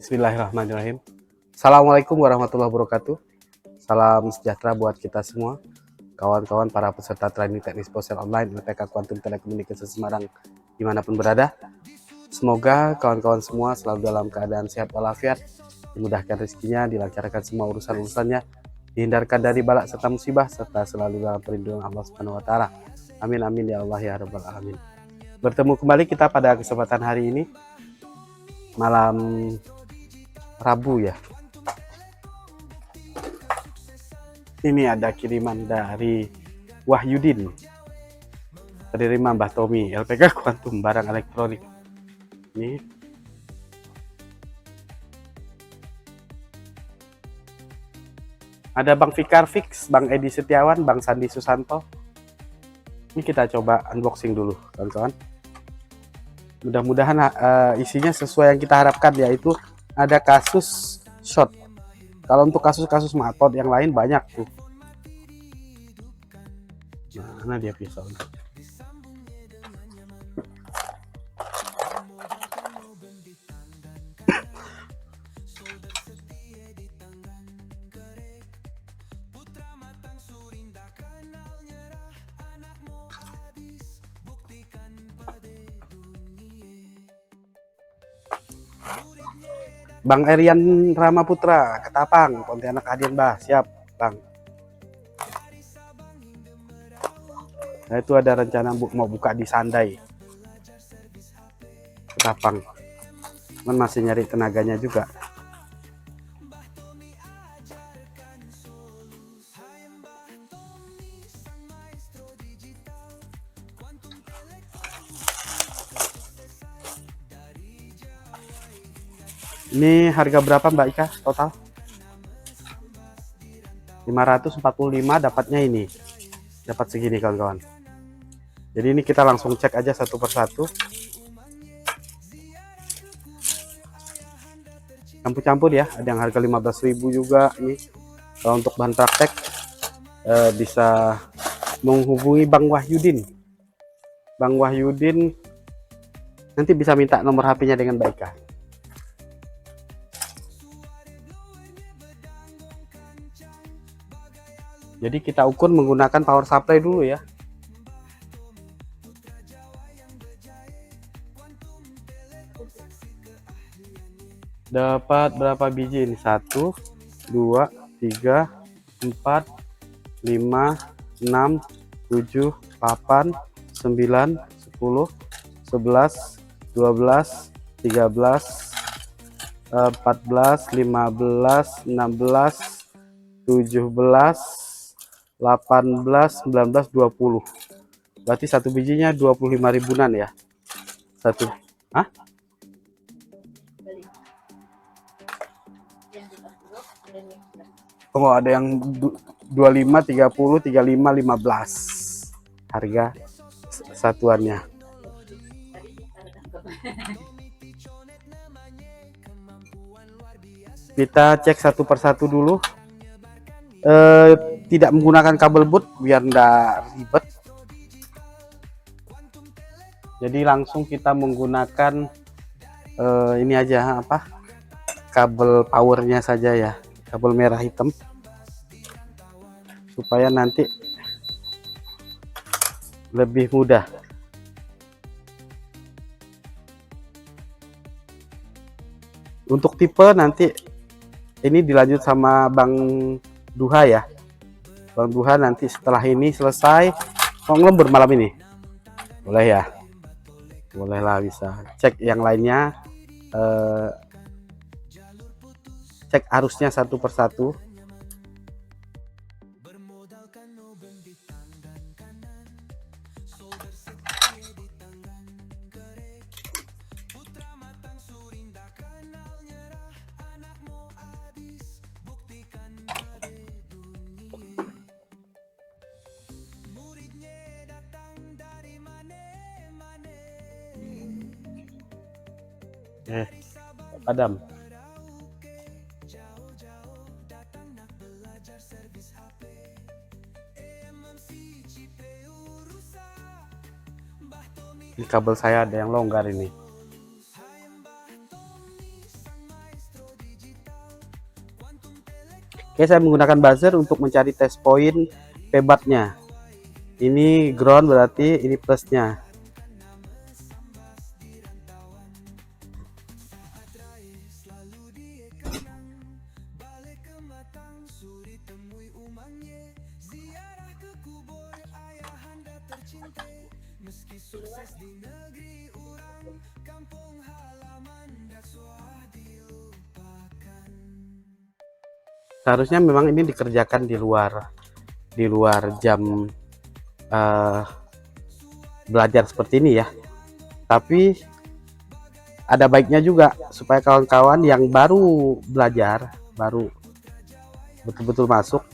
Bismillahirrahmanirrahim. Assalamualaikum warahmatullahi wabarakatuh. Salam sejahtera buat kita semua, kawan-kawan para peserta training teknis ponsel online LPK Kuantum Telekomunikasi Semarang dimanapun berada. Semoga kawan-kawan semua selalu dalam keadaan sehat walafiat, dimudahkan rezekinya, dilancarkan semua urusan-urusannya, dihindarkan dari balak serta musibah, serta selalu dalam perlindungan Allah Subhanahu wa taala. Amin amin ya Allah ya rabbal alamin. Bertemu kembali kita pada kesempatan hari ini, malam Rabu ya. Ini ada kiriman dari Wahyudin, penerima Mbah Tommy, LPK Kuantum barang elektronik. Ini ada Bang Fikar Fix, Bang Edi Setiawan, Bang Sandi Susanto. Ini kita coba unboxing dulu, kawan-kawan. Mudah-mudahan isinya sesuai yang kita harapkan, yaitu ada kasus short. Kalau untuk kasus-kasus matot yang lain banyak tuh. Mana dia pisau? Bang Erian Ramaputra, Ketapang, Pontianak Adian Bah, siap Bang. Nah, itu ada rencana mau buka di Sandai, Ketapang. Cuman masih nyari tenaganya juga. Ini harga berapa Mbak Ika total? 545 dapatnya ini. Dapat segini kawan-kawan. Jadi ini kita langsung cek aja satu persatu. Campur-campur ya, ada yang harga 15.000 juga nih. Kalau untuk bahan praktek bisa menghubungi Bang Wahyudin. Bang Wahyudin nanti bisa minta nomor HP-nya dengan Mbak Ika. Jadi kita ukur menggunakan power supply dulu ya. Dapat berapa biji ini? 1, 2, 3, 4, 5, 6, 7, 8, 9, 10, 11, 12, 13, 14, 15, 16, 17, 18, 19, 20. Berarti satu bijinya 25 ribuan ya. Satu. Hah? Oh, ada yang 25, 30, 35, 15. Harga satuannya. Kita cek satu persatu dulu. Tidak menggunakan kabel boot biar enggak ribet. Jadi langsung kita menggunakan ini aja apa? Kabel powernya saja ya, kabel merah hitam. Supaya nanti lebih mudah. Untuk tipe nanti ini dilanjut sama Bang Duha ya. Bang Duha nanti setelah ini selesai mau ngelembur malam ini. Boleh ya? Bolehlah, bisa. Cek yang lainnya. Cek arusnya satu persatu. Padam. Ini kabel saya ada yang longgar ini. Oke, saya menggunakan buzzer untuk mencari test point pebatnya. Ini ground berarti ini plusnya. Seharusnya memang ini dikerjakan di luar jam belajar seperti ini ya. Tapi ada baiknya juga supaya kawan-kawan yang baru belajar, baru betul-betul masuk,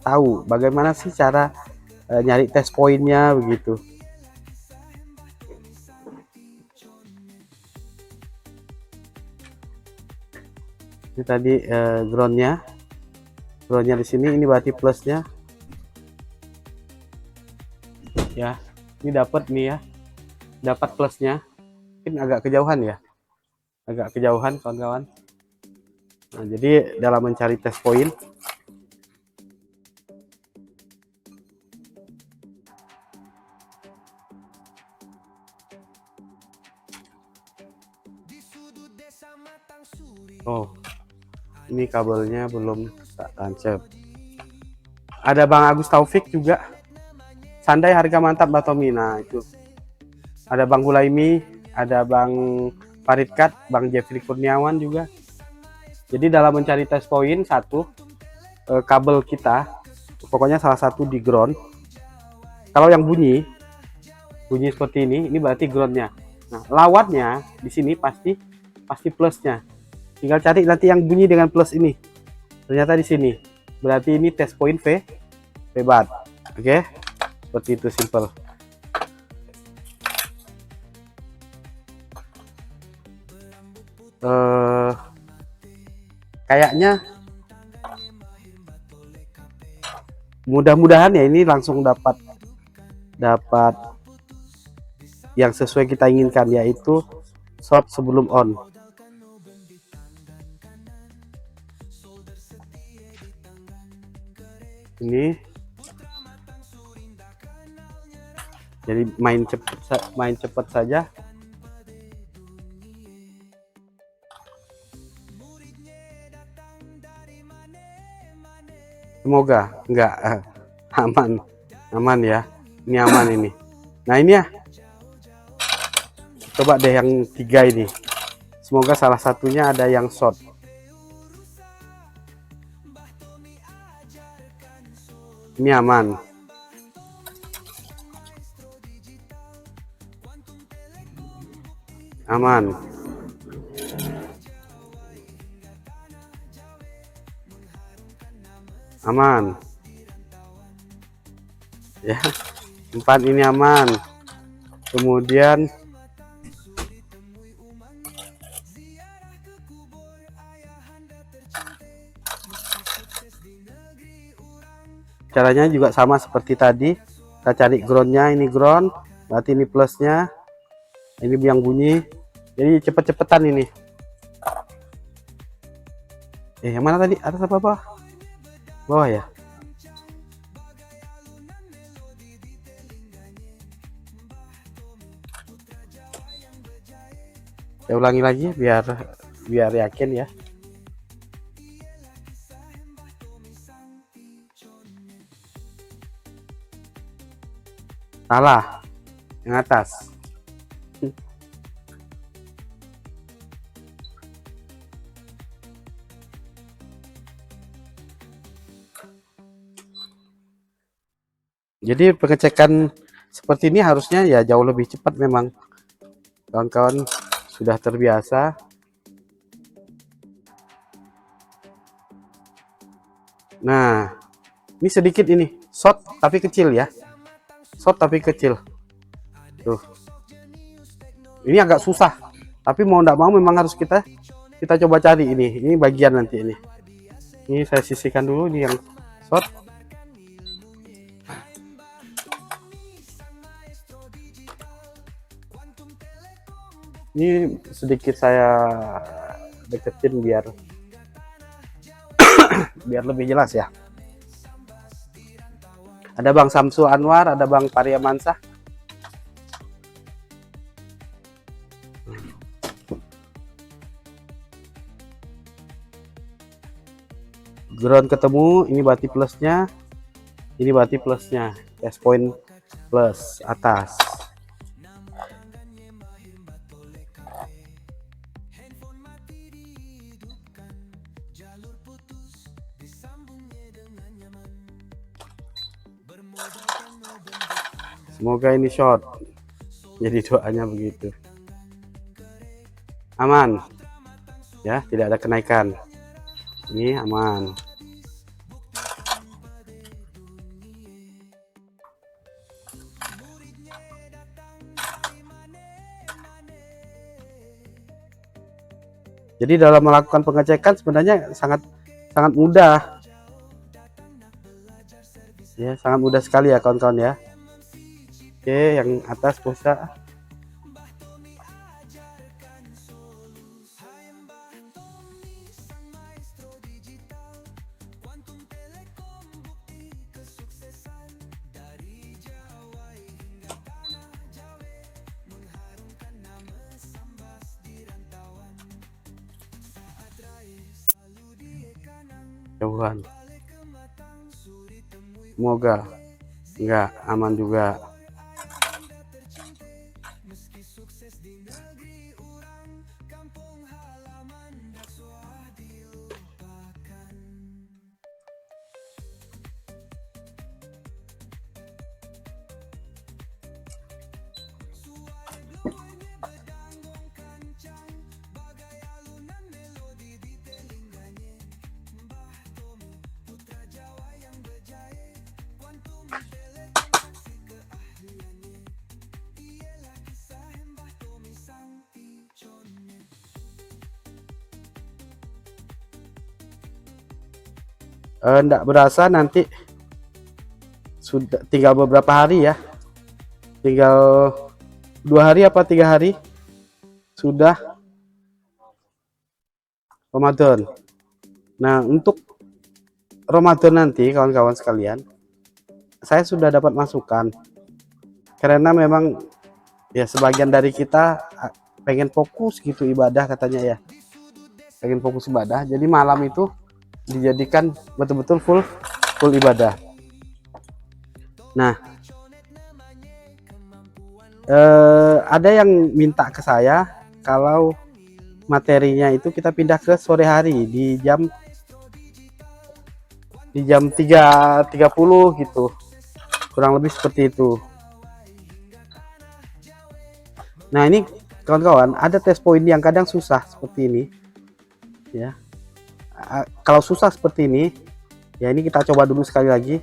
tahu bagaimana sih cara nyari test pointnya begitu. Ini tadi groundnya di sini, ini berarti plusnya ya. Ini dapat nih ya, dapat plusnya. Mungkin agak kejauhan ya, agak kejauhan kawan-kawan. Nah, jadi dalam mencari test point, oh ini kabelnya belum tak tancap. Ada Bang Agus Taufik juga, Sandai harga mantap Batomi. Nah itu ada Bang Hulaimi, ada Bang Faridkat, Bang Jeffrey Kurniawan juga. Jadi dalam mencari test point, satu kabel kita pokoknya salah satu di ground. Kalau yang bunyi seperti ini berarti groundnya. Nah lawannya di sini pasti plusnya. Tinggal cari nanti yang bunyi dengan plus ini. Ternyata di sini berarti ini test point bat. Oke, seperti itu, simple. Kayaknya mudah-mudahan ya ini langsung dapat yang sesuai kita inginkan, yaitu short sebelum on. Ini jadi main cepat saja. Semoga enggak aman ya. Ini aman ini. Nah ini ya, coba deh yang 3 ini. Semoga salah satunya ada yang short. Ini aman. Aman. Aman. Ya, 4 ini aman. Kemudian caranya juga sama seperti tadi. Kita cari groundnya, ini ground, berarti ini plusnya, ini yang bunyi. Jadi cepet-cepetan ini. Yang mana tadi? Atas apa bawah? Bawah ya. Saya ulangi lagi biar yakin ya. Salah, yang atas. Jadi pengecekan seperti ini harusnya ya jauh lebih cepat memang. Kawan-kawan sudah terbiasa. Nah, ini sedikit ini short tapi kecil ya. Short tapi kecil. Tuh. Ini agak susah. Tapi mau tidak mau memang harus kita coba cari ini. Ini bagian nanti ini. Ini saya sisihkan dulu, ini yang short. Ini sedikit saya deketin biar biar lebih jelas ya. Ada Bang Samsul Anwar, ada Bang Pariamansyah. Ground ketemu, ini berarti plusnya, ini berarti plusnya, test point plus atas. Semoga ini short, jadi doanya begitu. Aman ya, tidak ada kenaikan, ini aman. Jadi dalam melakukan pengecekan sebenarnya sangat mudah ya, sangat mudah sekali ya kawan-kawan ya. Oke, yang atas pulsa. Jauhan. Semoga enggak, aman juga. Enggak berasa nanti sudah tinggal beberapa hari ya, tinggal 2 hari apa 3 hari sudah Ramadan. Nah, untuk Ramadan nanti kawan-kawan sekalian, saya sudah dapat masukan karena memang ya sebagian dari kita pengen fokus gitu ibadah katanya ya, pengen fokus ibadah, jadi malam itu dijadikan betul-betul full ibadah. Nah, ada yang minta ke saya kalau materinya itu kita pindah ke sore hari di jam 3.30 gitu, kurang lebih seperti itu. Nah, ini kawan-kawan ada test point yang kadang susah seperti ini ya. Kalau susah seperti ini ya, ini kita coba dulu sekali lagi.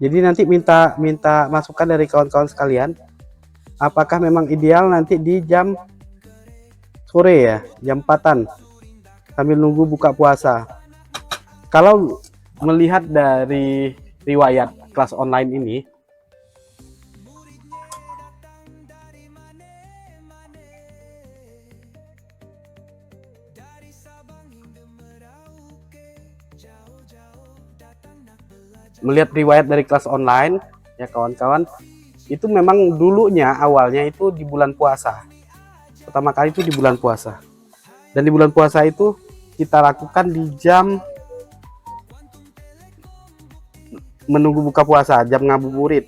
Jadi nanti minta masukan dari kawan-kawan sekalian, apakah memang ideal nanti di jam sore ya, jam 4-an sambil nunggu buka puasa. Kalau melihat dari riwayat kelas online ini, melihat riwayat dari kelas online ya kawan-kawan, itu memang dulunya awalnya itu di bulan puasa, pertama kali itu di bulan puasa, dan di bulan puasa itu kita lakukan di jam menunggu buka puasa, jam ngabuburit.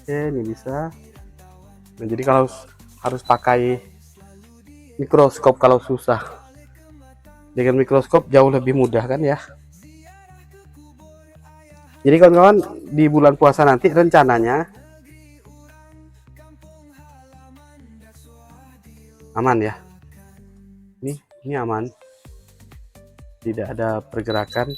Oke, ini bisa. Nah, jadi kalau harus pakai mikroskop kalau susah, dengan mikroskop jauh lebih mudah kan ya. Jadi kawan-kawan di bulan puasa nanti rencananya aman ya, ini aman, tidak ada pergerakan.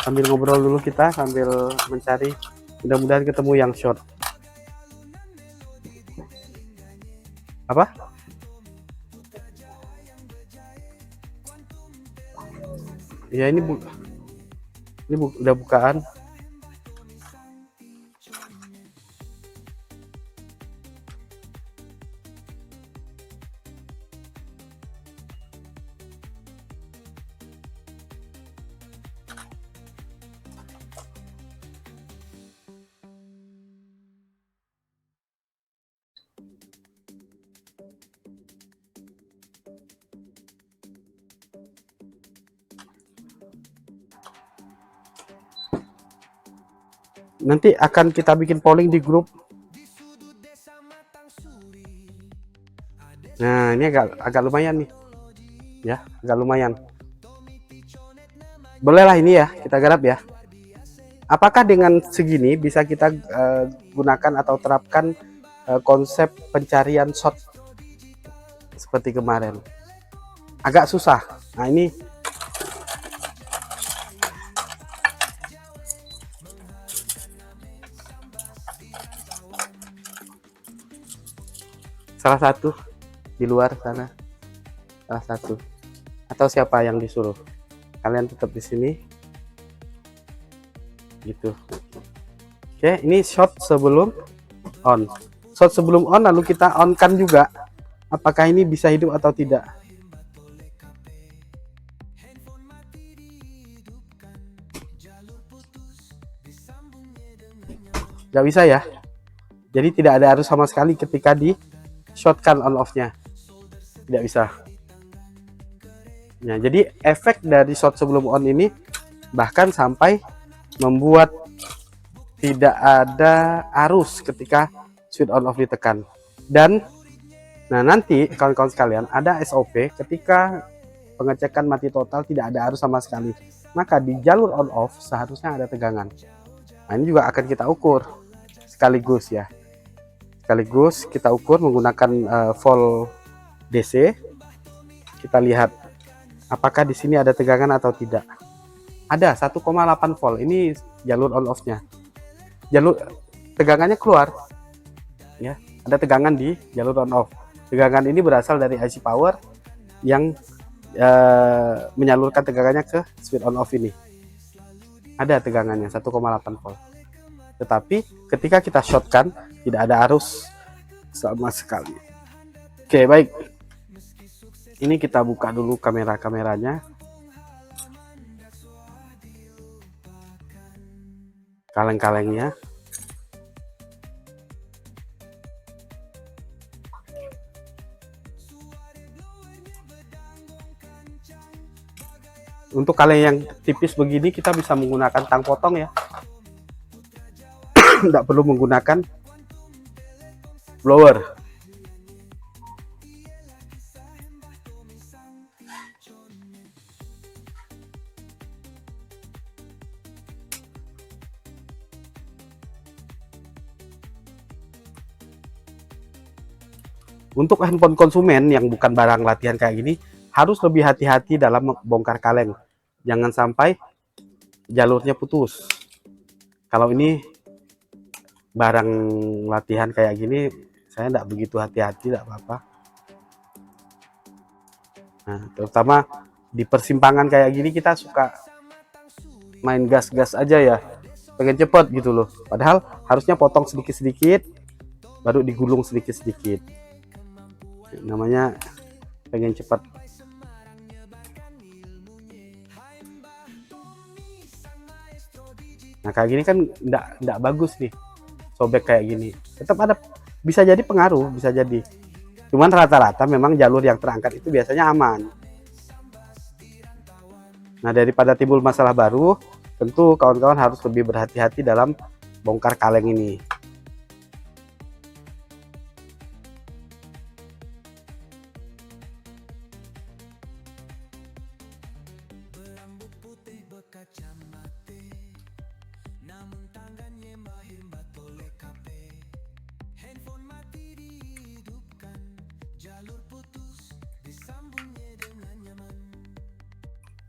Sambil ngobrol dulu kita, sambil mencari, mudah-mudahan ketemu yang short. Apa? Ya ini udah bukaan. Nanti akan kita bikin polling di grup. Nah, ini agak lumayan nih. Ya, agak lumayan. Bolehlah ini ya, kita garap ya. Apakah dengan segini bisa kita gunakan atau terapkan konsep pencarian shot seperti kemarin? Agak susah. Nah, ini salah satu di luar sana, salah satu, atau siapa yang disuruh, kalian tetap di sini gitu. Oke, ini shot sebelum on, lalu kita on kan juga, apakah ini bisa hidup atau tidak. Nggak bisa ya, jadi tidak ada arus sama sekali ketika di shotkan on off nya, tidak bisa. Nah, jadi efek dari shot sebelum on ini bahkan sampai membuat tidak ada arus ketika switch on off ditekan. Dan nah, nanti kawan-kawan sekalian ada SOP ketika pengecekan mati total tidak ada arus sama sekali, maka di jalur on off seharusnya ada tegangan. Nah, ini juga akan kita ukur sekaligus ya, sekaligus kita ukur menggunakan volt DC. Kita lihat apakah di sini ada tegangan atau tidak. Ada 1,8 volt, ini jalur on off nya, jalur tegangannya keluar ya, ada tegangan di jalur on off. Tegangan ini berasal dari IC power yang menyalurkan tegangannya ke switch on off ini. Ada tegangannya 1,8 volt. Tetapi ketika kita shotkan tidak ada arus sama sekali. Oke, baik. Ini kita buka dulu kameranya. Kaleng-kalengnya. Untuk kaleng yang tipis begini kita bisa menggunakan tang potong ya. Tidak perlu menggunakan blower. Untuk handphone konsumen yang bukan barang latihan kayak gini, harus lebih hati-hati dalam bongkar kaleng. Jangan sampai jalurnya putus. Kalau ini barang latihan kayak gini, saya tidak begitu hati-hati, tidak apa-apa. Nah, terutama di persimpangan kayak gini kita suka main gas-gas aja ya, pengen cepet gitu loh. Padahal harusnya potong sedikit-sedikit, baru digulung sedikit-sedikit. Namanya pengen cepat. Nah, kayak gini kan enggak bagus nih, sobek kayak gini. Tetap ada, bisa jadi pengaruh, bisa jadi. Cuman rata-rata memang jalur yang terangkat itu biasanya aman. Nah, daripada timbul masalah baru, tentu kawan-kawan harus lebih berhati-hati dalam bongkar kaleng ini.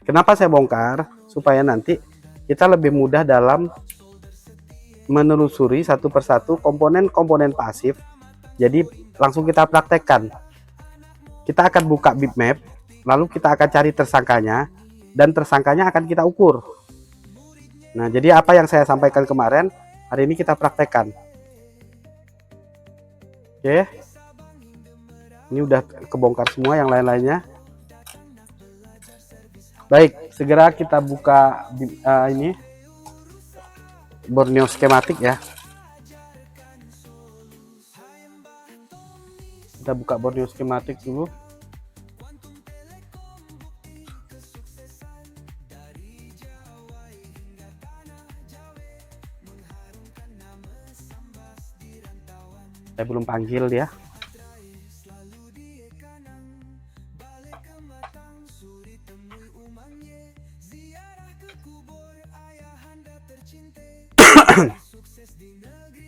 Kenapa saya bongkar? Supaya nanti kita lebih mudah dalam menelusuri satu persatu komponen-komponen pasif. Jadi langsung kita praktekkan. Kita akan buka bitmap, lalu kita akan cari tersangkanya, dan tersangkanya akan kita ukur. Nah, jadi apa yang saya sampaikan kemarin, hari ini kita praktekkan. Oke, ini udah kebongkar semua yang lain-lainnya. Baik, segera kita buka ini Borneo skematik ya. Kita buka Borneo skematik dulu. Saya belum panggil dia.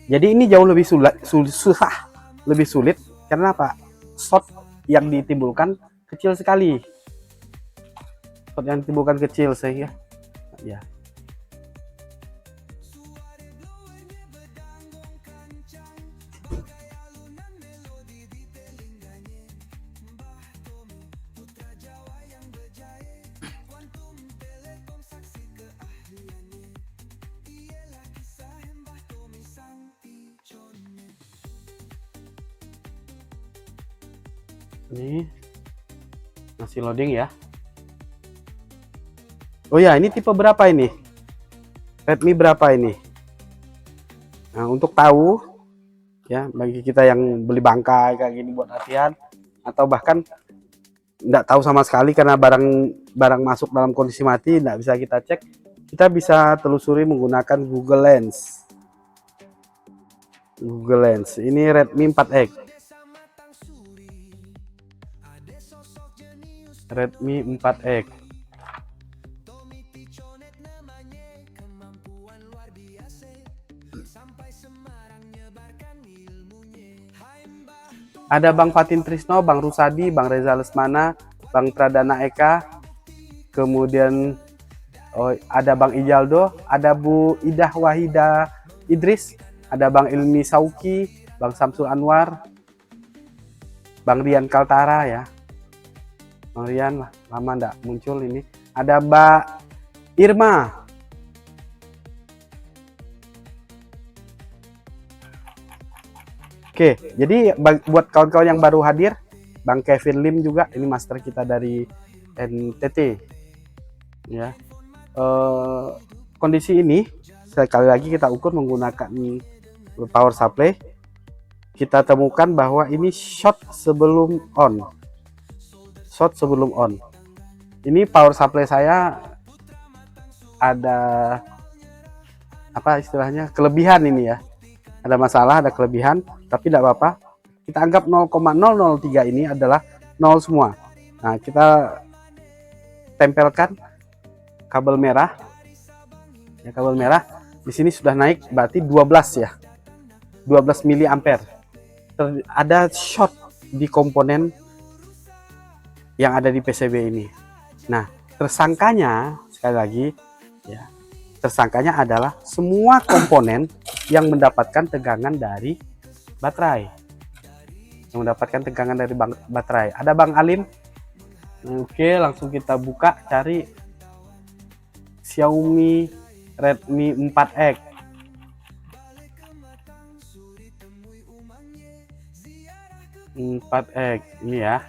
Jadi ini jauh lebih susah, lebih sulit karena apa? Shot yang ditimbulkan kecil sekali. Shot yang ditimbulkan kecil sehingga ya. Ini masih loading ya. Oh ya, ini tipe berapa ini? Redmi berapa ini? Nah, untuk tahu ya, bagi kita yang beli bangkai kayak gini buat latihan atau bahkan nggak tahu sama sekali karena barang masuk dalam kondisi mati nggak bisa kita cek, kita bisa telusuri menggunakan Google Lens. Google Lens. Ini Redmi 4X. Redmi 4X. Ada Bang Fatin Trisno, Bang Rusadi, Bang Reza Lesmana, Bang Pradana Eka, kemudian ada Bang Ijaldo, ada Bu Idah Wahida Idris, ada Bang Ilmi Sauki, Bang Samsul Anwar, Bang Rian Kaltara ya. Bang Rian lama ndak muncul ini. Ada Mbak Irma. Oke, jadi buat kawan-kawan yang baru hadir, Bang Kevin Lim juga, ini master kita dari NTT. Ya, kondisi ini sekali lagi kita ukur menggunakan power supply. Kita temukan bahwa ini short sebelum on. Short sebelum on. Ini power supply saya ada apa istilahnya kelebihan ini ya. Ada masalah, ada kelebihan, tapi tidak apa-apa. Kita anggap 0,003 ini adalah 0 semua. Nah, kita tempelkan kabel merah. Ya, kabel merah di sini sudah naik berarti 12 ya. 12 mA. Ada short di komponen yang ada di PCB ini. Nah, tersangkanya sekali lagi ya. Tersangkanya adalah semua komponen yang mendapatkan tegangan dari baterai. Yang mendapatkan tegangan dari baterai. Ada Bang Alim. Oke, langsung kita buka cari Xiaomi Redmi 4X. Ini ya.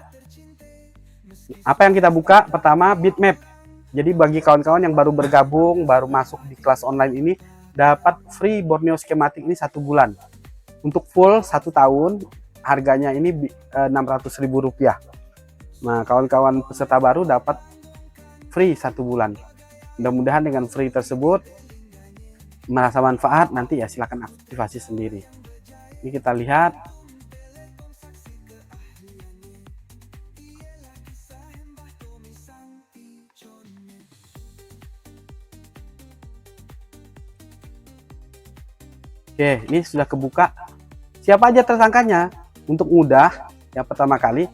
Apa yang kita buka? Pertama bitmap. Jadi bagi kawan-kawan yang baru bergabung, baru masuk di kelas online ini, dapat free Borneo skematik ini 1 bulan. Untuk full 1 tahun, harganya ini Rp600.000. Nah, kawan-kawan peserta baru dapat free 1 bulan. Mudah-mudahan dengan free tersebut merasa manfaat, nanti ya silakan aktifasi sendiri. Ini kita lihat. Oke, ini sudah kebuka. Siapa aja tersangkanya? Untuk mudah, yang pertama kali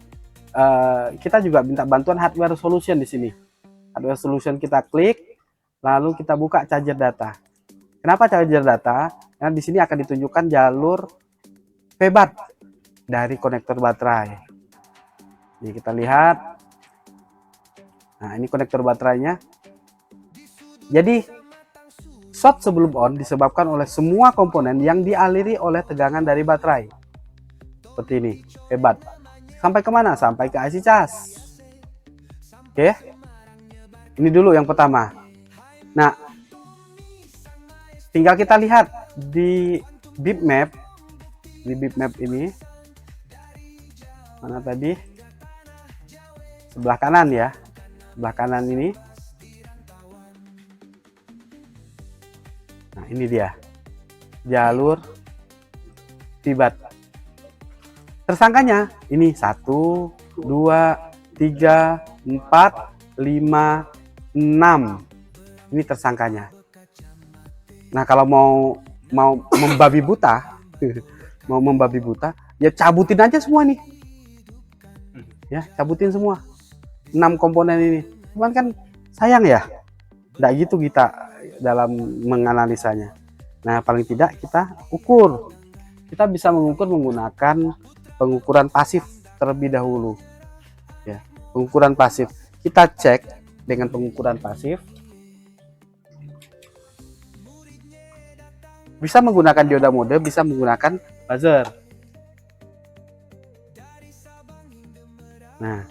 kita juga minta bantuan hardware solution di sini. Hardware solution kita klik, Lalu kita buka charger data. Kenapa charger data? Karena di sini akan ditunjukkan jalur VBAT dari konektor baterai. Ini kita lihat. Nah, ini konektor baterainya. Jadi short sebelum on disebabkan oleh semua komponen yang dialiri oleh tegangan dari baterai. Seperti ini, VBAT. Sampai kemana? Sampai ke IC cas. Oke. Ini dulu yang pertama. Nah, tinggal kita lihat di bitmap. Di bitmap ini. Mana tadi? Sebelah kanan ya. Sebelah kanan ini. Nah, ini dia. Jalur VBAT. Tersangkanya ini 1, 2, 3, 4, 5, 6. Ini tersangkanya. Nah, kalau mau membabi buta, mau membabi buta, ya cabutin aja semua nih. Ya, cabutin semua. 6 komponen ini. Cuman kan sayang ya. Nggak gitu kita dalam menganalisanya. Nah, paling tidak kita ukur. Kita bisa mengukur menggunakan pengukuran pasif terlebih dahulu. Ya, pengukuran pasif. Kita cek dengan pengukuran pasif. Bisa menggunakan dioda mode, bisa menggunakan buzzer. Nah,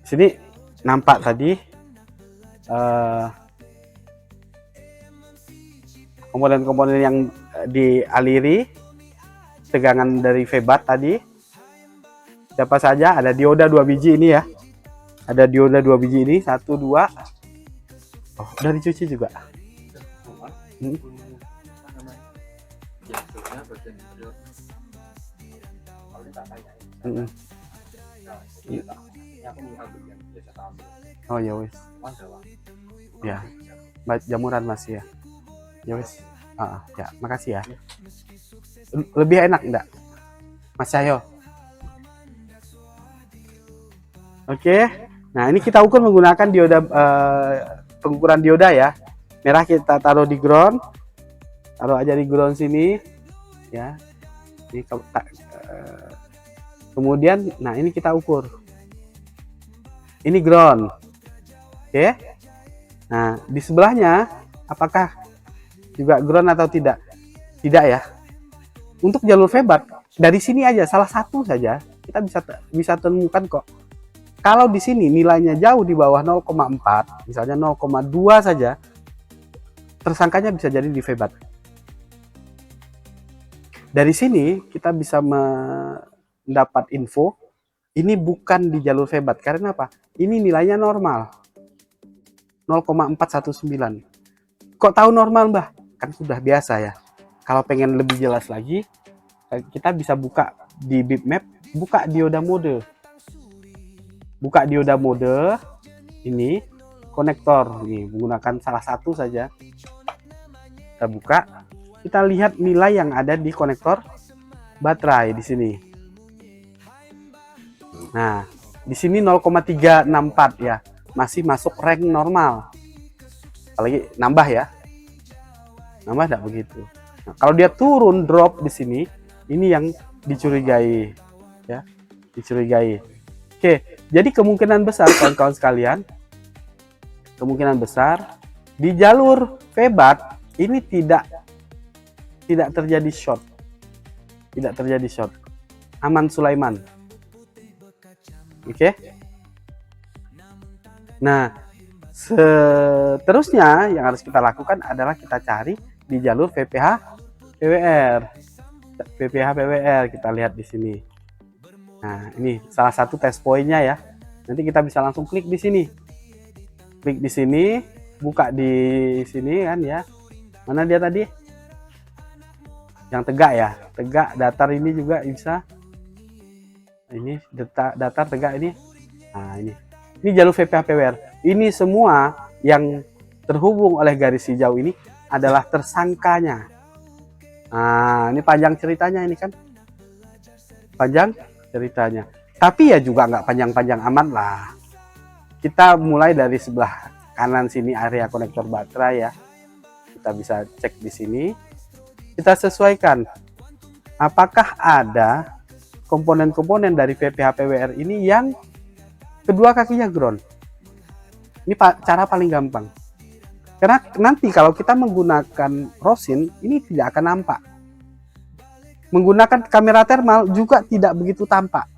sini nampak tadi komponen-komponen yang dialiri tegangan dari VBAT tadi. Siapa saja? Ada dioda 2 biji ini ya. Ada dioda 2 biji ini, 1, 2. Oh, udah dicuci juga. Oh ya wes. Ya, jamuran masih ya. Ya wes. Ya, makasih ya. Lebih enak enggak, Mas Cahyo? Oke. Nah, ini kita ukur menggunakan dioda pengukuran dioda ya. Merah kita taruh di ground. Taruh aja di ground sini ya. Ini kemudian nah ini kita ukur. Ini ground. Oke. Nah, di sebelahnya apakah juga ground atau tidak? Tidak ya. Untuk jalur VBAT dari sini aja salah satu saja kita bisa temukan kok. Kalau di sini nilainya jauh di bawah 0,4, misalnya 0,2 saja, tersangkanya bisa jadi di VBAT. Dari sini kita bisa mendapat info ini bukan di jalur VBAT. Karena apa? Ini nilainya normal. 0,419. Kok tahu normal, Mbah? Kan sudah biasa ya. Kalau pengen lebih jelas lagi, kita bisa buka di bitmap, buka dioda mode. Buka dioda mode, ini konektor, nih menggunakan salah satu saja. Kita buka, kita lihat nilai yang ada di konektor baterai di sini. Nah, di sini 0,364 ya, masih masuk rank normal. Apalagi nambah ya, nambah enggak begitu. Nah, kalau dia turun drop di sini, ini yang dicurigai, ya, dicurigai. Oke, jadi kemungkinan besar kawan-kawan sekalian, kemungkinan besar di jalur VBAT ini tidak terjadi short, tidak terjadi short. Aman Sulaiman. Oke. Nah, seterusnya yang harus kita lakukan adalah kita cari di jalur VPH PWR. VPH PWR kita lihat di sini. Nah, ini salah satu test point-nya ya. Nanti kita bisa langsung klik di sini. Klik di sini, buka di sini kan ya. Mana dia tadi? Yang tegak ya. Tegak, datar ini juga bisa. Ini datar, tegak ini. Nah, ini. Ini jalur VPH PWR. Ini semua yang terhubung oleh garis hijau ini adalah tersangkanya. Nah, ini panjang ceritanya ini kan. Panjang ceritanya. Tapi ya juga nggak panjang-panjang amat lah. Kita mulai dari sebelah kanan sini area konektor baterai ya. Kita bisa cek di sini. Kita sesuaikan apakah ada komponen-komponen dari PPH PWR ini yang kedua kakinya ground. Ini cara paling gampang. Karena nanti kalau kita menggunakan rosin, ini tidak akan nampak. Menggunakan kamera thermal juga tidak begitu tampak.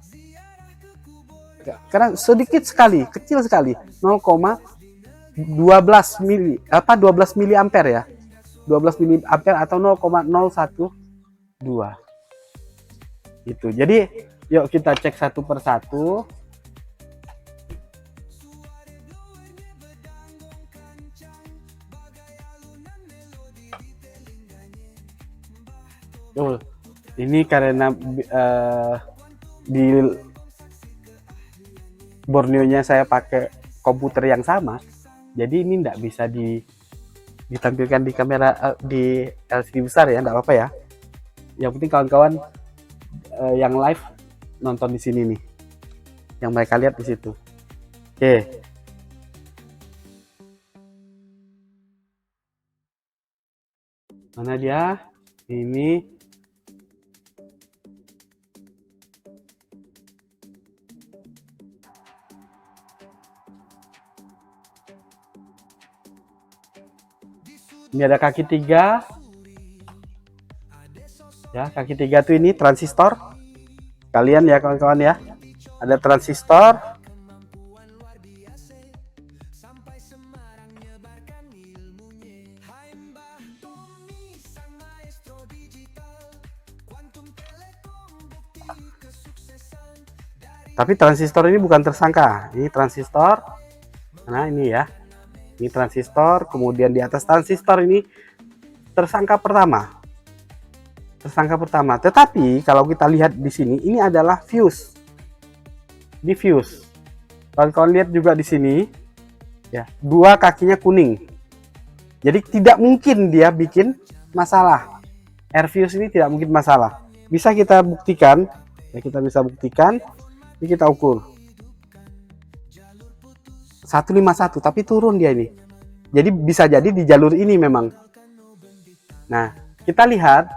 Karena sedikit sekali, kecil sekali, 0,12 mili ampere ya. 12 mili ampere atau 0,012. Gitu. Jadi, yuk kita cek satu persatu. Ini karena di Borneo-nya saya pakai komputer yang sama, jadi ini tidak bisa ditampilkan di kamera di LCD besar ya, tidak apa-apa ya. Yang penting kawan-kawan yang live nonton di sini nih, yang mereka lihat di situ. Oke. Mana dia? Ini. Ini ada kaki 3. Ya, kaki 3 tuh ini transistor. Kalian ya kawan-kawan ya. Ada transistor. Tapi transistor ini bukan tersangka. Ini transistor. Nah, ini ya. Ini transistor, kemudian di atas transistor ini tersangka pertama. Tersangka pertama. Tetapi kalau kita lihat di sini, ini adalah fuse. Ini fuse. Kawan-kawan lihat juga di sini, ya, dua kakinya kuning. Jadi tidak mungkin dia bikin masalah. Air fuse ini tidak mungkin masalah. Bisa kita buktikan, ya, kita bisa buktikan. Ini kita ukur. 151, tapi turun dia ini. Jadi bisa jadi di jalur ini memang. Nah, kita lihat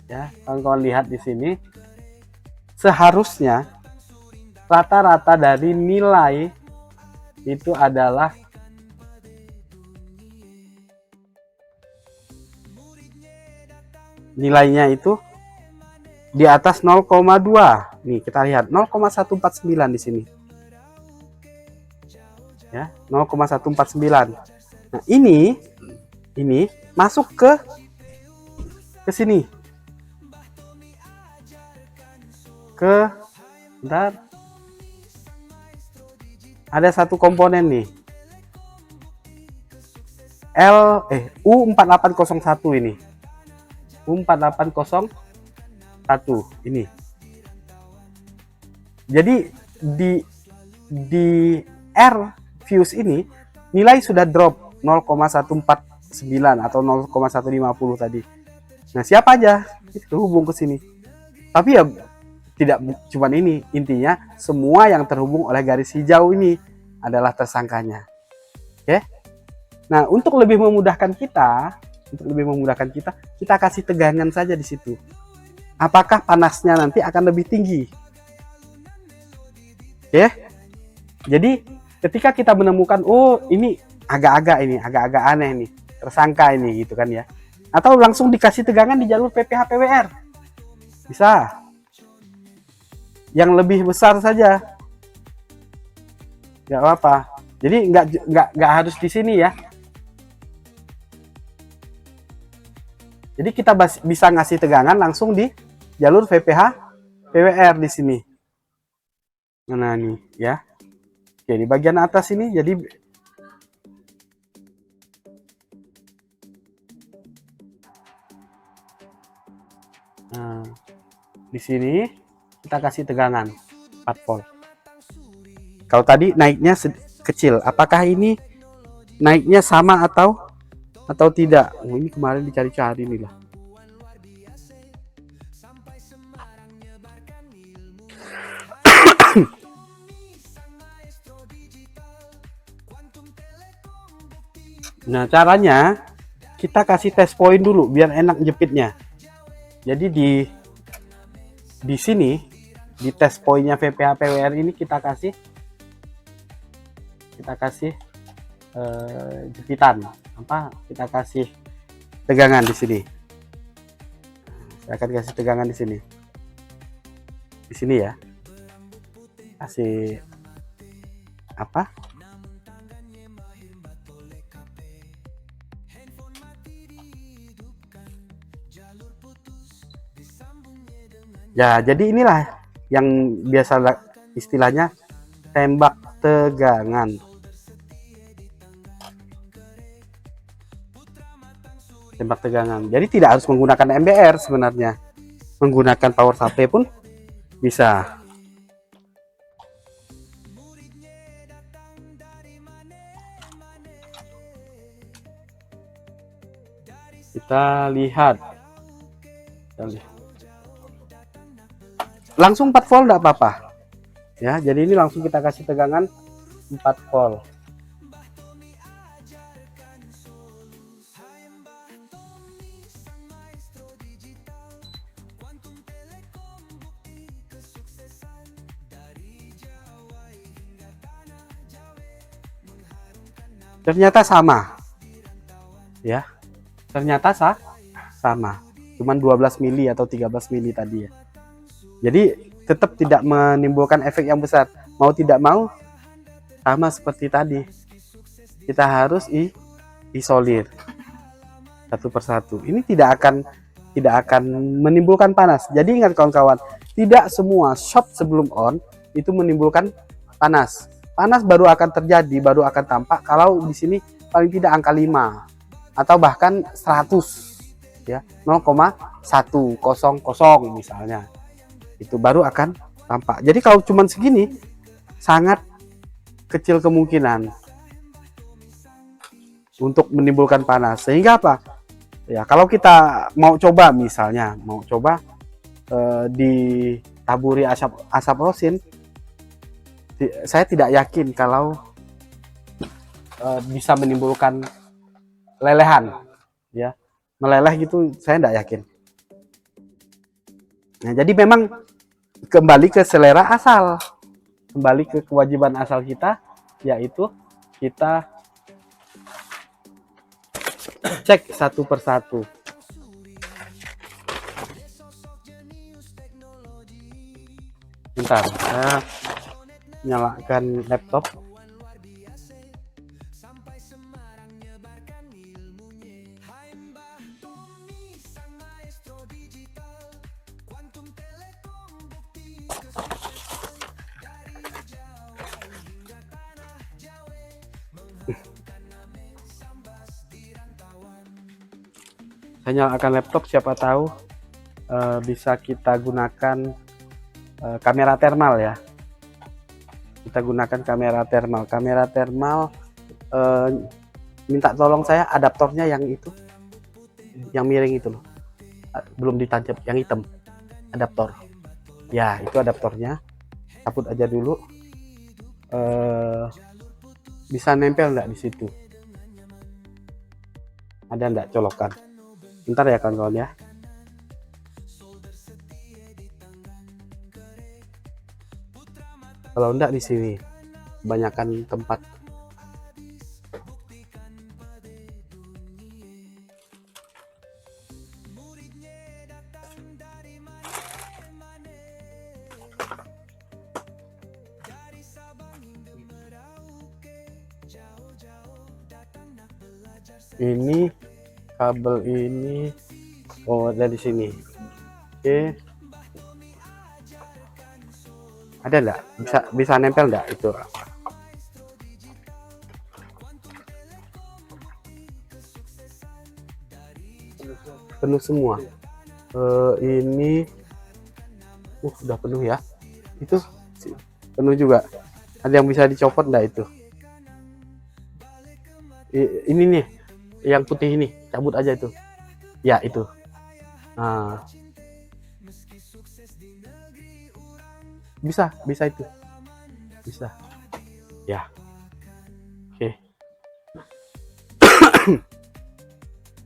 ya, kawan-kawan lihat di sini. Seharusnya rata-rata dari nilai itu adalah nilainya itu di atas 0,2. Nih, kita lihat 0,149 di sini. Ya, 0,149. Nah, ini masuk ke sini. Bentar. Ada satu komponen nih. U4801 ini. U4801 ini. Jadi di R fuse ini nilai sudah drop 0,149 atau 0,150 tadi. Nah, siapa aja itu hubung ke sini. Tapi ya tidak cuma ini, intinya semua yang terhubung oleh garis hijau ini adalah tersangkanya. Oke. Nah, untuk lebih memudahkan kita, kita kasih tegangan saja di situ. Apakah panasnya nanti akan lebih tinggi? Oke. Jadi ketika kita menemukan, oh ini agak-agak aneh nih, tersangka ini gitu kan ya. Atau langsung dikasih tegangan di jalur PPH PWR. Bisa. Yang lebih besar saja. Nggak apa-apa. Jadi nggak harus di sini ya. Jadi kita bisa ngasih tegangan langsung di jalur PPH PWR di sini. Nah, nih ya. Oke, di bagian atas ini jadi di sini kita kasih tegangan 4 volt. Kalau tadi naiknya kecil, apakah ini naiknya sama atau tidak? Oh, ini kemarin dicari-cari nih lah. Nah, caranya kita kasih test point dulu biar enak jepitnya. Jadi di sini di test pointnya VPH PWR ini kita kasih jepitan apa? Kita kasih tegangan di sini. Saya akan kasih tegangan di sini. Di sini ya. Kasih apa? Ya, jadi inilah yang biasa istilahnya tembak tegangan. Tembak tegangan. Jadi tidak harus menggunakan MBR sebenarnya. Menggunakan power supply pun bisa. Kita lihat. Langsung 4 volt enggak apa-apa. Ya, jadi ini langsung kita kasih tegangan 4 volt. Ternyata sama. Ya. Ternyata sama. Cuman 12 mili atau 13 mili tadi ya. Jadi tetap tidak menimbulkan efek yang besar. Mau tidak mau sama seperti tadi. Kita harus isolir satu persatu. Ini tidak akan menimbulkan panas. Jadi ingat kawan-kawan, tidak semua shot sebelum on itu menimbulkan panas. Panas baru akan terjadi, baru akan tampak kalau di sini paling tidak angka 5 atau bahkan 100 ya, 0,100 misalnya. Itu baru akan tampak. Jadi kalau cuman segini sangat kecil kemungkinan untuk menimbulkan panas. Sehingga apa? Ya, kalau kita mau coba misalnya, ditaburi asap rosin, saya tidak yakin kalau bisa menimbulkan lelehan, ya, meleleh gitu, saya tidak yakin. Nah, jadi memang kembali ke selera asal, kembali ke kewajiban asal kita, yaitu kita cek satu persatu. Bentar, saya nyalakan laptop. Saya nyalakan laptop, siapa tahu bisa kita gunakan kamera thermal ya. Kita gunakan kamera thermal. Minta tolong saya adaptornya yang itu, yang miring itu loh, belum ditancap, yang hitam adaptor ya, itu adaptornya. Cabut aja dulu. Bisa nempel enggak di situ, ada enggak colokan? Bentar ya kawan-kawan ya. Kalau enggak di sini kebanyakan tempat. Ini kabel ini, oh ada di sini. Oke, ada enggak, bisa nempel enggak itu? Penuh semua. Ini udah penuh ya, itu penuh juga. Ada yang bisa dicopot enggak itu? Ini nih yang putih ini, cabut aja itu ya, itu. Nah, bisa itu, bisa ya. Oke.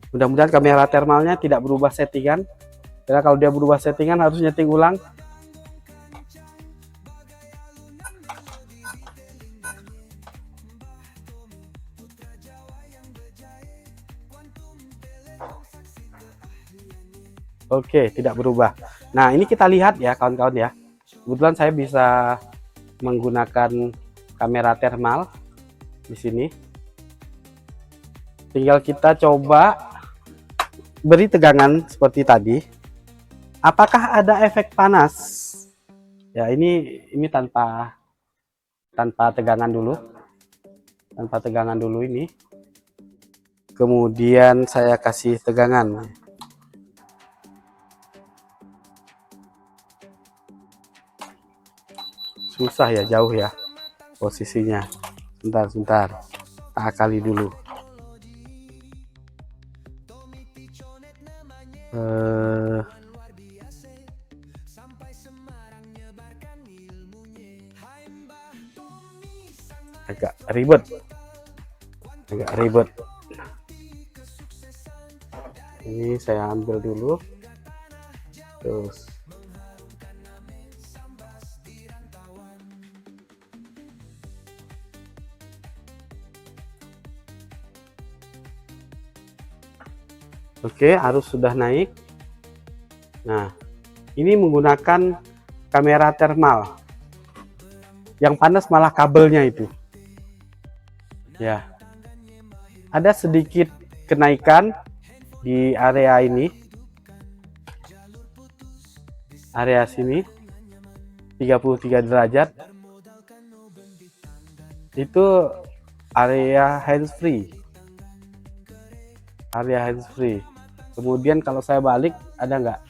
Mudah-mudahan kamera thermalnya tidak berubah settingan, karena kalau dia berubah settingan harus nyeting ulang. Oke, tidak berubah. Nah, ini kita lihat ya kawan-kawan ya. Kebetulan saya bisa menggunakan kamera thermal di sini. Tinggal kita coba beri tegangan seperti tadi. Apakah ada efek panas? Ya, ini tanpa tegangan dulu. Tanpa tegangan dulu ini. Kemudian saya kasih tegangan. Susah ya, jauh ya posisinya. Sebentar, tak kali dulu. Agak ribet. Ini saya ambil dulu, terus oke, arus sudah naik. Nah, ini menggunakan kamera thermal. Yang panas malah kabelnya itu. Ya. Ada sedikit kenaikan di area ini. Area sini 33 derajat. Itu area hands-free. Kemudian kalau saya balik, ada nggak?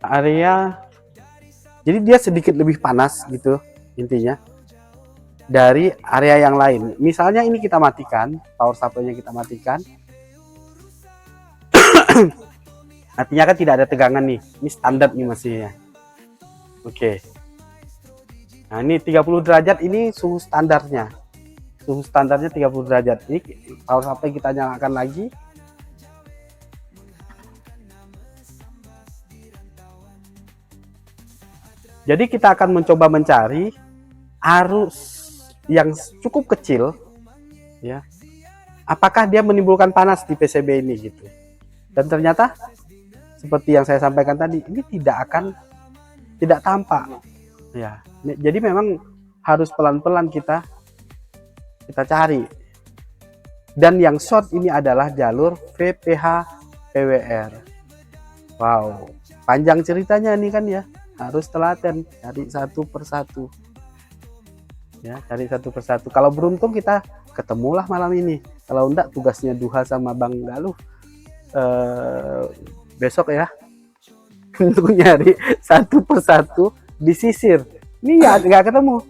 Area, jadi dia sedikit lebih panas gitu intinya dari area yang lain. Misalnya ini kita matikan, power supply-nya kita matikan. Artinya kan tidak ada tegangan nih. Ini standar nih masih ya. Oke. Nah, ini 30 derajat, ini suhu standarnya. Suhu standarnya 30 derajat. Ini power supply kita nyalakan lagi. Jadi kita akan mencoba mencari arus yang cukup kecil ya. Apakah dia menimbulkan panas di PCB ini gitu. Dan ternyata seperti yang saya sampaikan tadi, ini tidak tampak ya. Jadi memang harus pelan-pelan kita cari. Dan yang short ini adalah jalur VPH PWR. Wow, panjang ceritanya nih kan ya. Harus telaten, cari satu persatu ya, cari satu persatu. Kalau beruntung kita ketemulah malam ini, kalau enggak tugasnya Duha sama Bang Galuh besok ya untuk nyari satu persatu disisir. Ini ya nggak ketemu,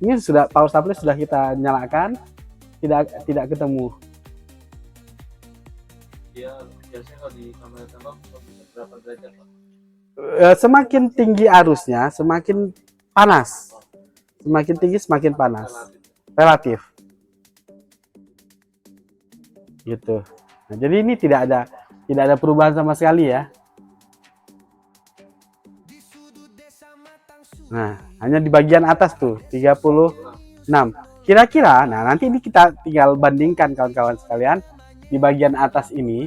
ini sudah power supply sudah kita nyalakan, tidak ketemu. Dia biasanya kalau di kamera tembak berapa derajat, Pak? Semakin tinggi arusnya semakin panas, semakin tinggi semakin panas, relatif gitu. Nah, jadi ini tidak ada perubahan sama sekali ya. Nah, hanya di bagian atas tuh 36. Kira-kira, nah nanti ini kita tinggal bandingkan kawan-kawan sekalian. Di bagian atas ini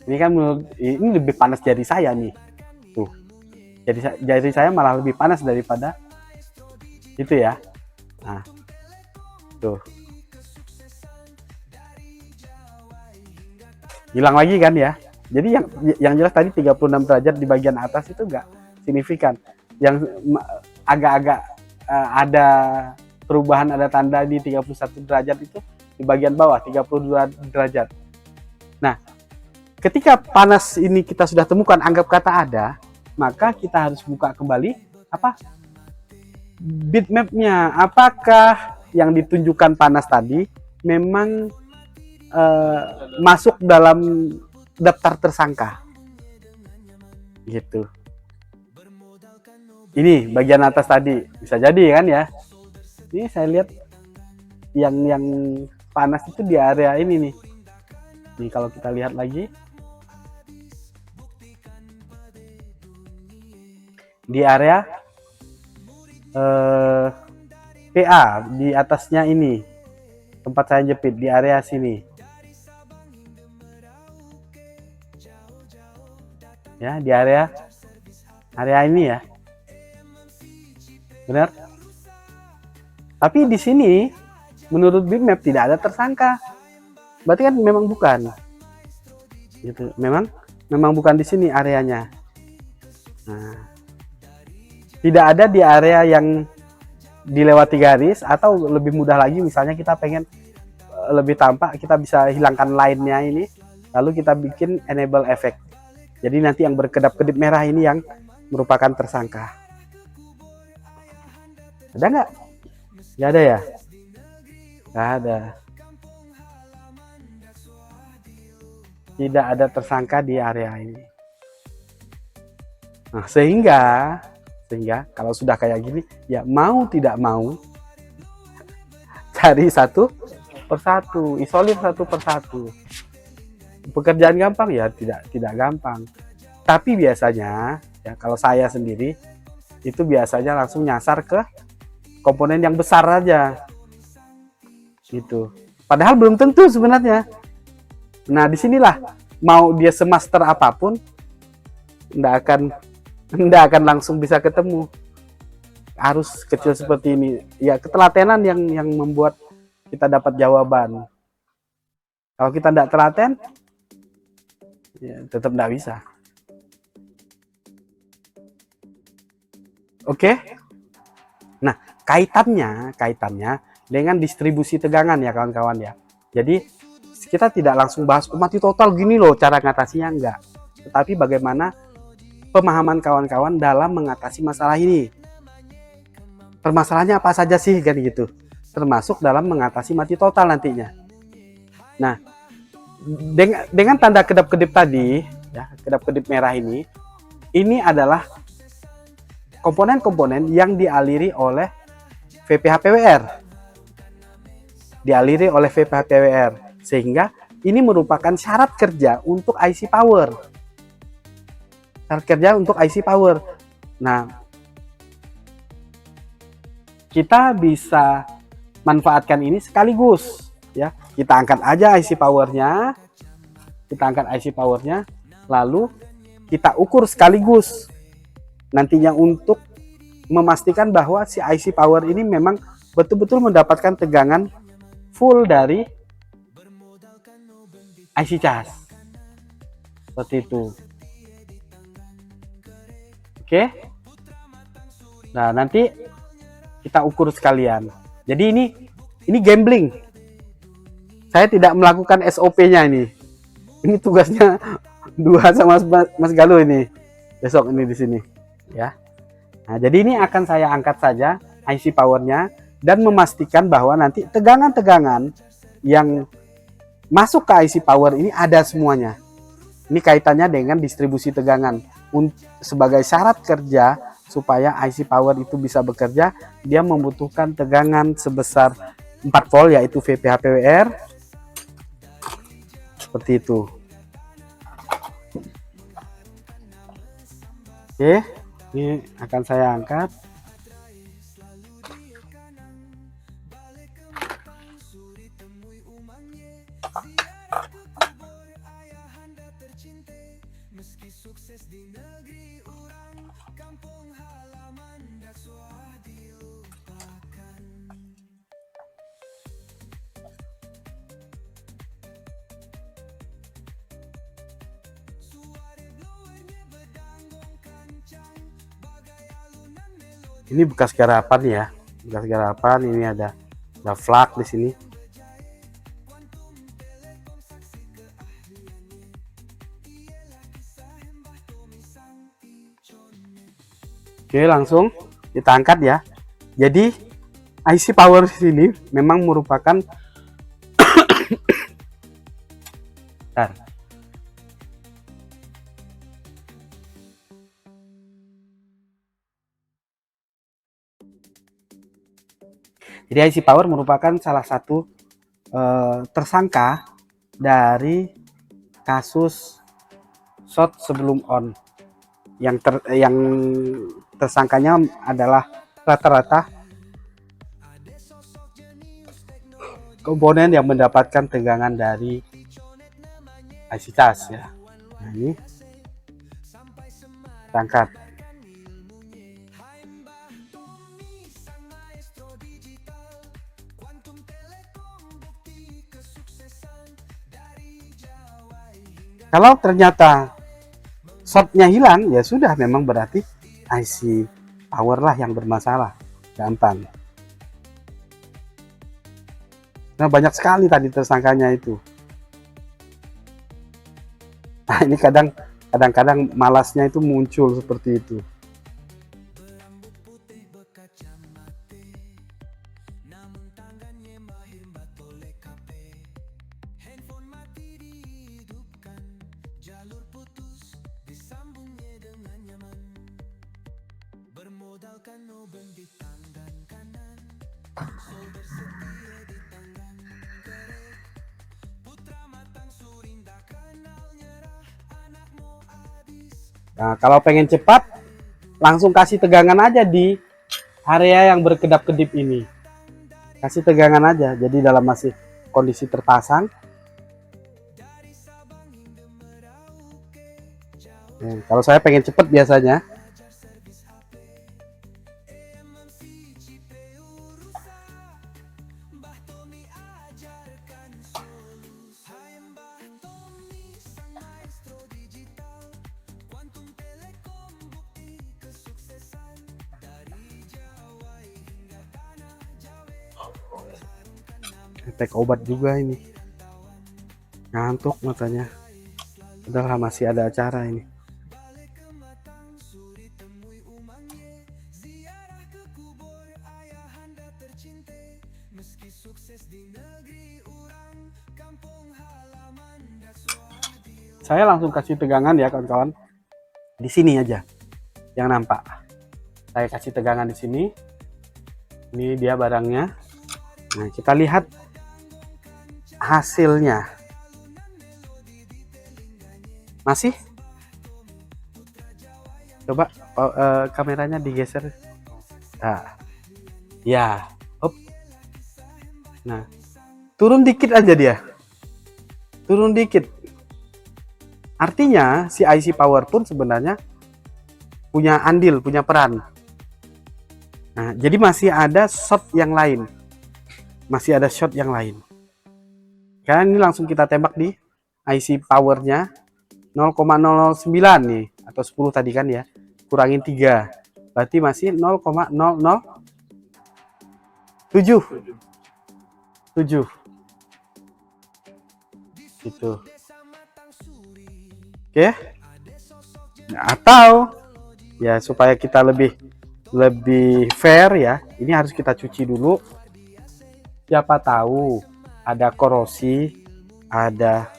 kan menurut ini lebih panas jari saya nih. Tuh. Jari saya malah lebih panas daripada itu ya. Nah. Tuh. Hilang lagi kan ya. Jadi yang jelas tadi 36 derajat di bagian atas itu enggak signifikan. Yang agak-agak ada perubahan, ada tanda di 31 derajat itu di bagian bawah 32 derajat. Nah, ketika panas ini kita sudah temukan, anggap kata ada, maka kita harus buka kembali apa bitmapnya. Apakah yang ditunjukkan panas tadi memang masuk dalam daftar tersangka? gitu. Ini bagian atas tadi bisa jadi kan ya. Ini saya lihat yang panas itu di area ini nih. Nih kalau kita lihat lagi di area PA di atasnya ini tempat saya jepit di area sini ya, di area ini ya, benar. Tapi di sini menurut bitmap tidak ada tersangka, berarti kan memang bukan gitu, memang bukan di sini areanya. Nah, tidak ada di area yang dilewati garis, atau lebih mudah lagi misalnya kita pengen lebih tampak, kita bisa hilangkan line-nya ini, lalu kita bikin enable effect. Jadi nanti yang berkedap-kedip merah ini yang merupakan tersangka. Ada nggak? Nggak ada ya? Nggak ada. Tidak ada tersangka di area ini. Nah, sehingga kalau sudah kayak gini, ya mau tidak mau cari satu persatu, isolir satu persatu. Pekerjaan gampang ya, tidak gampang. Tapi biasanya ya, kalau saya sendiri itu biasanya langsung nyasar ke komponen yang besar aja gitu. Padahal belum tentu sebenarnya. Nah, disinilah mau dia semaster apapun nggak akan langsung bisa ketemu. Harus kecil seperti ini. Ya, ketelatenan yang membuat kita dapat jawaban. Kalau kita tidak telaten, ya tetap tidak bisa. Oke. Nah, kaitannya dengan distribusi tegangan ya kawan-kawan ya. Jadi kita tidak langsung bahas mati total gini loh cara ngatasinya, enggak. Tetapi bagaimana pemahaman kawan-kawan dalam mengatasi masalah ini. Permasalahannya apa saja sih kan gitu. Termasuk dalam mengatasi mati total nantinya. Nah, dengan tanda kedap-kedip tadi, ya, kedap-kedip merah ini adalah komponen-komponen yang dialiri oleh VPH-PWR. Dialiri oleh VPH-PWR. Sehingga ini merupakan syarat kerja untuk IC power. Syarat kerja untuk IC power. Nah, kita bisa manfaatkan ini sekaligus. Ya, kita angkat aja IC powernya. Lalu kita ukur sekaligus. Nantinya untuk memastikan bahwa si IC power ini memang betul-betul mendapatkan tegangan full dari IC cas. Seperti itu. Oke. Nah, nanti kita ukur sekalian. Jadi ini gambling. Saya tidak melakukan SOP-nya ini. Ini tugasnya dua sama Mas Galuh ini. Besok ini di sini, ya. Nah, jadi ini akan saya angkat saja IC powernya dan memastikan bahwa nanti tegangan-tegangan yang masuk ke IC power ini ada semuanya. Ini kaitannya dengan distribusi tegangan. Sebagai syarat kerja supaya IC power itu bisa bekerja, dia membutuhkan tegangan sebesar 4 volt yaitu VPH-PWR. Seperti itu. Oke, ini akan saya angkat. Ini bekas garapan ya, ini ada flak di sini. Oke, langsung kita angkat ya. Jadi IC power di sini memang merupakan Jadi IC Power merupakan salah satu tersangka dari kasus short sebelum on. Yang tersangkanya adalah rata-rata komponen yang mendapatkan tegangan dari IC cas ya. Nah, ini berangkat. Kalau ternyata shortnya hilang, ya sudah, memang berarti IC power lah yang bermasalah. Gampang. Nah, banyak sekali tadi tersangkanya itu. Nah, ini kadang-kadang malasnya itu muncul seperti itu. Nah, kalau pengen cepat, langsung kasih tegangan aja di area yang berkedap-kedip ini. Kasih tegangan aja, jadi dalam masih kondisi terpasang. Nah, kalau saya pengen cepat biasanya, efek obat juga ini. Ngantuk matanya. Udah masih ada acara ini. Saya langsung kasih tegangan ya kawan-kawan. Di sini aja yang nampak. Saya kasih tegangan di sini. Ini dia barangnya. Nah, kita lihat hasilnya. Masih? Coba kameranya digeser. Nah, ya, hop. Nah, turun dikit aja dia. Turun dikit. Artinya si IC Power pun sebenarnya punya andil, punya peran. Nah, jadi masih ada shot yang lain. Masih ada shot yang lain. Karena ini langsung kita tembak di IC powernya 0,009 nih, atau 10 tadi kan ya, kurangin 3, berarti masih 0,007 gitu. Oke. Nah, atau ya supaya kita lebih fair ya, ini harus kita cuci dulu. Siapa tahu ada korosi, ada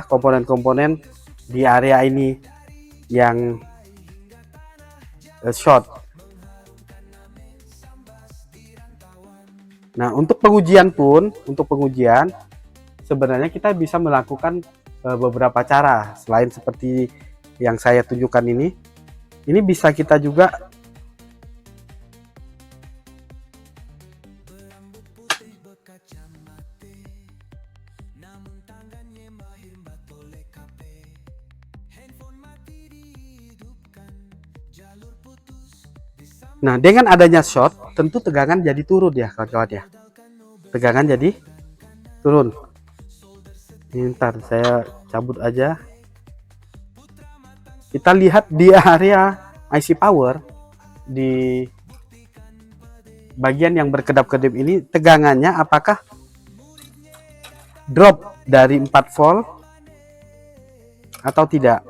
komponen-komponen di area ini yang short. Nah, untuk pengujian sebenarnya kita bisa melakukan beberapa cara selain seperti yang saya tunjukkan ini. Ini bisa kita juga Nah, dengan adanya short, tentu tegangan jadi turun ya kawan-kawan ya. Tegangan jadi turun. Ini ntar saya cabut aja. Kita lihat di area IC power, di bagian yang berkedap-kedip ini, tegangannya apakah drop dari 4 volt atau tidak.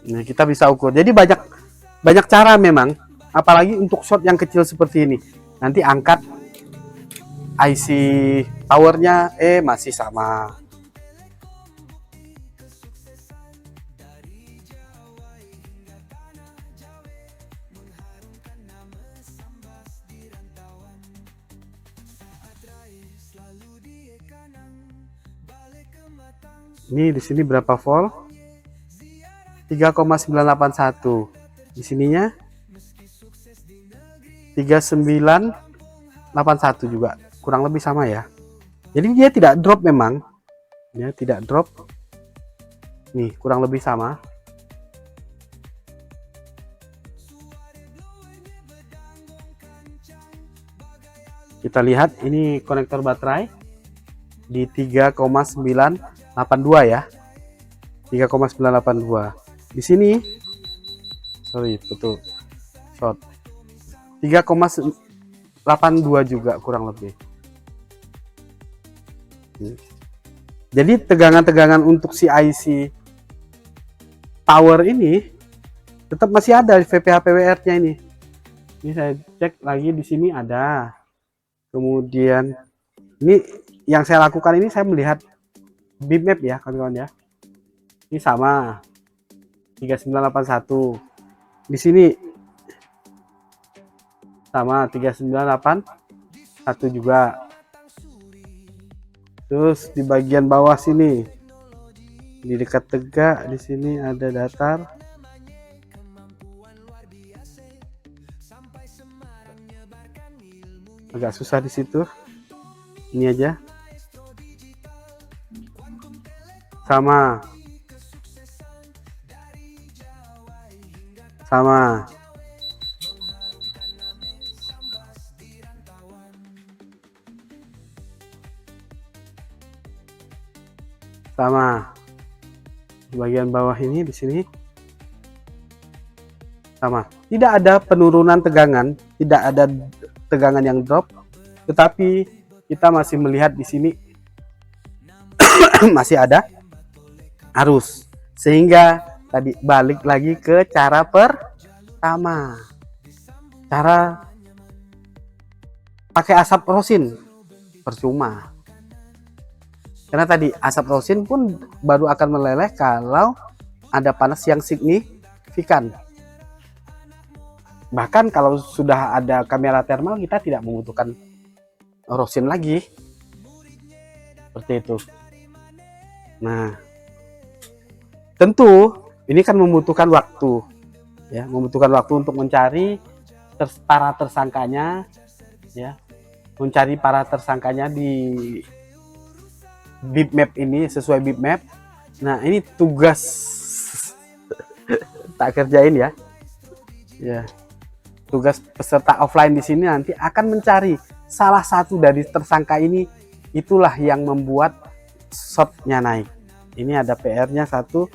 Nah, kita bisa ukur. Jadi banyak cara memang, apalagi untuk shot yang kecil seperti ini. Nanti angkat IC powernya masih sama. Ini di sini berapa volt? 3,981. Di sininya 3981 juga, kurang lebih sama ya. Jadi dia tidak drop memang. Dia tidak drop. Nih, kurang lebih sama. Kita lihat ini konektor baterai di 3,982 ya. 3,982. Di sini sorry, betul. Short. 3,82 juga kurang lebih. Jadi tegangan-tegangan untuk si IC power ini tetap masih ada di VPH PWR-nya ini. Ini saya cek lagi di sini ada. Kemudian ini yang saya lakukan ini saya melihat bitmap ya kawan-kawan ya. Ini sama 3981. Di sini sama 3981 juga. Terus di bagian bawah sini di dekat tegak di sini ada datar. Agak susah di situ. Ini aja. Sama. Sama. Sama. Di bagian bawah ini di sini sama. Tidak ada penurunan tegangan, tidak ada tegangan yang drop, tetapi kita masih melihat di sini masih ada arus. Sehingga tadi balik lagi ke cara pertama. Cara pakai asap rosin percuma. Karena tadi asap rosin pun baru akan meleleh kalau ada panas yang signifikan. Bahkan kalau sudah ada kamera thermal kita tidak membutuhkan rosin lagi. Seperti itu. Nah, tentu ini kan membutuhkan waktu. Ya, membutuhkan waktu untuk mencari para tersangkanya, ya. Mencari para tersangkanya di bitmap ini sesuai bitmap. Nah, ini tugas tak kerjain ya. Ya. Tugas peserta offline di sini nanti akan mencari salah satu dari tersangka ini, itulah yang membuat shotnya naik. Ini ada PR-nya satu,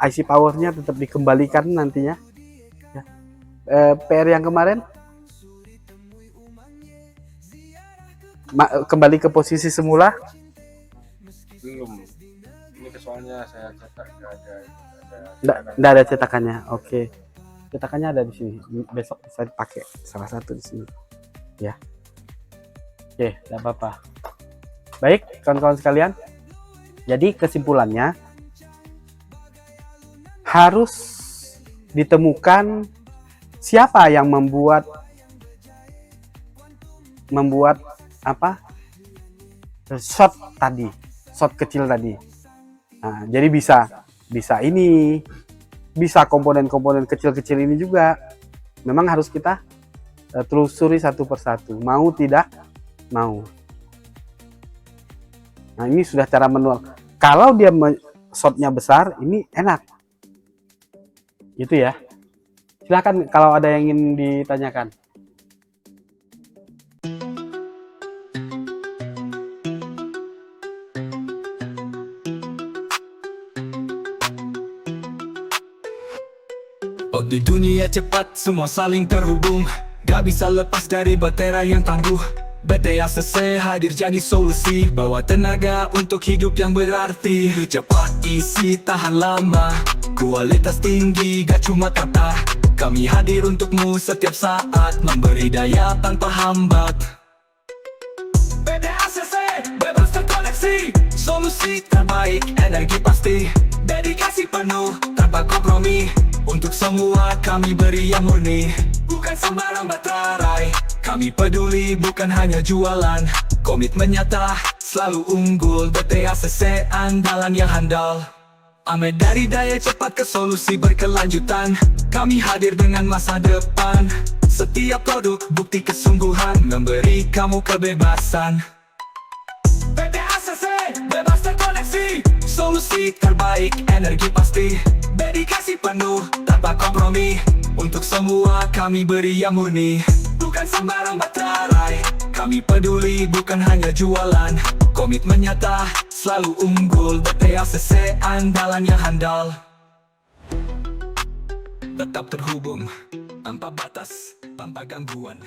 IC powernya tetap dikembalikan nantinya. Ya. PR yang kemarin kembali ke posisi semula. Belum. Ini soalnya saya cetak Nggak ada cetakannya. Oke. Cetakannya ada di sini. Besok bisa dipakai salah satu di sini. Ya. Oke, tidak apa-apa. Baik, kawan-kawan sekalian. Jadi kesimpulannya harus ditemukan siapa yang membuat apa? Shot tadi, shot kecil tadi. Nah, jadi bisa ini, bisa komponen-komponen kecil-kecil ini juga. Memang harus kita telusuri satu persatu. Mau tidak mau. Nah, ini sudah cara manual. Kalau dia shotnya besar, ini enak. Gitu ya. Silakan kalau ada yang ingin ditanyakan. Oh, di dunia cepat semua saling terhubung, gak bisa lepas dari baterai yang tangguh. BTACC hadir jadi solusi, bawa tenaga untuk hidup yang berarti. Cepat isi tahan lama, kualitas tinggi gak cuma kata. Kami hadir untukmu setiap saat, memberi daya tanpa hambat. koneksi, solusi terbaik, energi pasti, dedikasi penuh, tanpa kompromi. Untuk semua kami beri yang murni, bukan sembarang baterai. Kami peduli bukan hanya jualan, komitmen nyata, selalu unggul. BTACC andalan yang handal. Ame dari daya cepat ke solusi berkelanjutan, kami hadir dengan masa depan. Setiap produk bukti kesungguhan, memberi kamu kebebasan. BTACC, bebas terkoneksi, solusi terbaik, energi pasti, dedikasi penuh, tanpa kompromi. Untuk semua kami beri yang murni, bukan sembarang baterai. Kami peduli bukan hanya jualan, komitmen nyata, selalu unggul. BTACC andalan yang handal. Tetap terhubung, tanpa batas, tanpa gangguan.